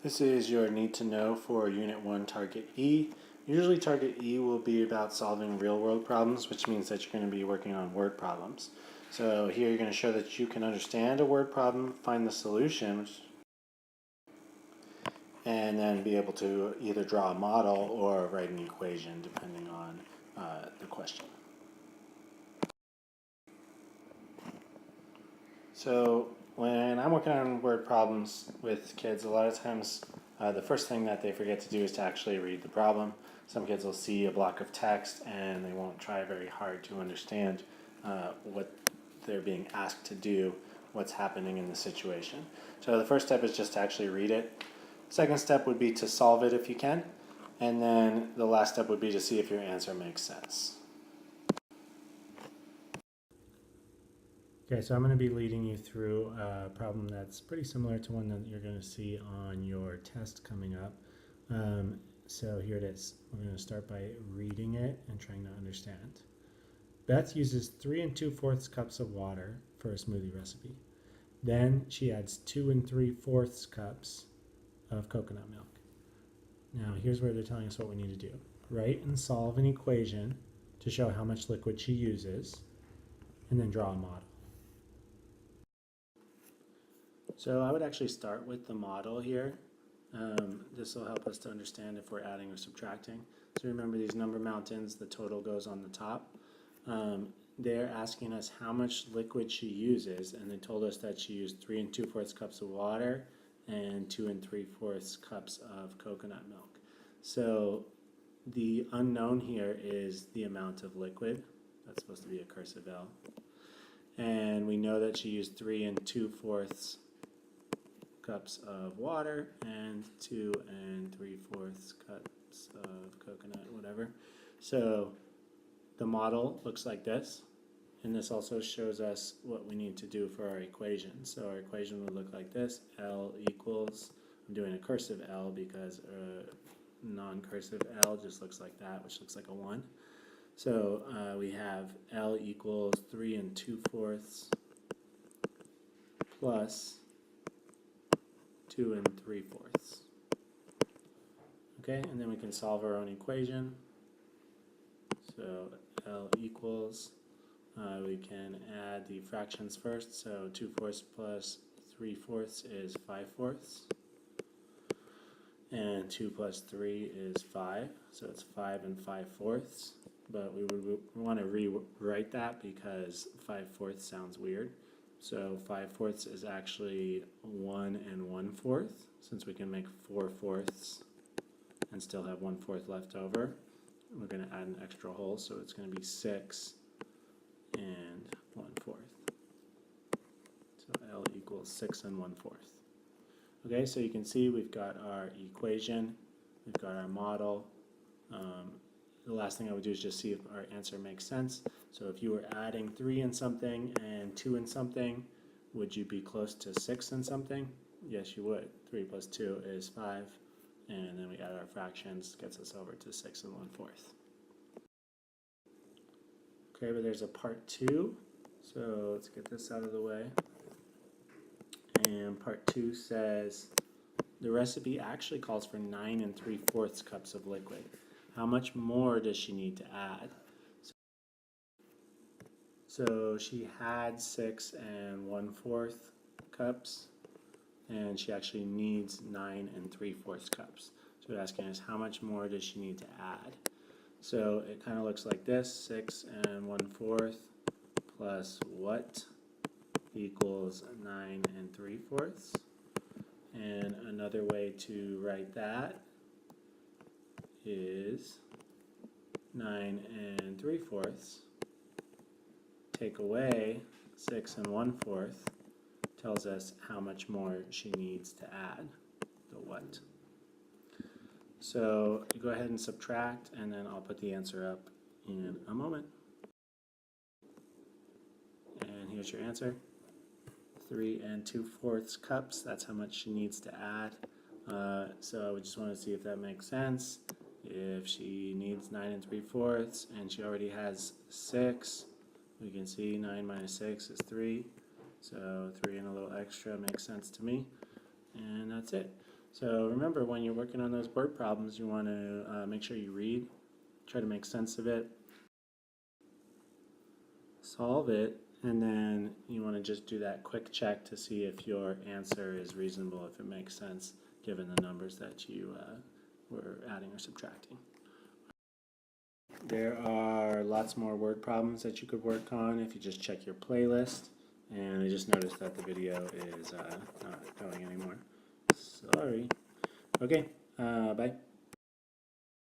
This is your need to know for Unit 1 Target E. Usually Target E will be about solving real world problems, which means that you're going to be working on word problems. So here you're going to show that you can understand a word problem, find the solution, and then be able to either draw a model or write an equation depending on the question. So when I'm working on word problems with kids, a lot of times the first thing that they forget to do is to actually read the problem. Some kids will see a block of text and they won't try very hard to understand what they're being asked to do, what's happening in the situation. So the first step is just to actually read it. Second step would be to solve it if you can. And then the last step would be to see if your answer makes sense. Okay, so I'm going to be leading you through a problem that's pretty similar to one that you're going to see on your test coming up. So here it is. We're going to start by reading it and trying to understand. Beth uses 3 2/4 cups of water for a smoothie recipe. Then she adds 2 3/4 cups of coconut milk. Now here's where they're telling us what we need to do. Write and solve an equation to show how much liquid she uses, and then draw a model. So I would actually start with the model here. This will help us to understand if we're adding or subtracting. So remember these number mountains, the total goes on the top. They're asking us how much liquid she uses, and they told us that she used 3 2/4 cups of water and 2 3/4 cups of coconut milk. So the unknown here is the amount of liquid. That's supposed to be a cursive L. And we know that she used 3 2/4 cups of water and 2 3/4 cups of coconut, whatever. So the model looks like this, and this also shows us what we need to do for our equation. So our equation would look like this: L equals, I'm doing a cursive L because non-cursive L just looks like that, which looks like a 1. So we have L equals 3 2/4 plus 2 3/4. Okay, and then we can solve our own equation. So L equals, we can add the fractions first. So 2/4 plus 3/4 is 5/4. And 2 plus 3 is 5. So it's 5 5/4. But we would want to rewrite that because 5/4 sounds weird. So 5/4 is actually 1 1/4, since we can make 4/4 and still have 1/4 left over. We're going to add an extra whole, so it's going to be 6 1/4. So L equals 6 1/4. Okay, so you can see we've got our equation, we've got our model. The last thing I would do is just see if our answer makes sense. So if you were adding 3 and something and 2 and something, would you be close to 6 and something? Yes, you would. 3 plus 2 is 5, and then we add our fractions, gets us over to 6 1/4. Okay, but there's a part 2, so let's get this out of the way. And part 2 says the recipe actually calls for 9 3/4 cups of liquid. How much more does she need to add? So she had 6 1/4 cups, and she actually needs 9 3/4 cups. So we're asking us how much more does she need to add? So it kind of looks like this: 6 1/4 plus what equals 9 3/4. And another way to write that is 9 3/4 take away 6 1/4 tells us how much more she needs to add, the what. So you go ahead and subtract, and then I'll put the answer up in a moment. And here's your answer: 3 2/4 cups. That's how much she needs to add. So I would just want to see if that makes sense. If she needs 9 3/4 and she already has 6, we can see 9 minus 6 is 3. So 3 and a little extra makes sense to me. And that's it. So remember, when you're working on those word problems, you want to make sure you read, try to make sense of it, solve it, and then you want to just do that quick check to see if your answer is reasonable, if it makes sense given the numbers that you were adding or subtracting. There are lots more word problems that you could work on if you just check your playlist. And I just noticed that the video is not going anymore. Sorry. Okay, bye.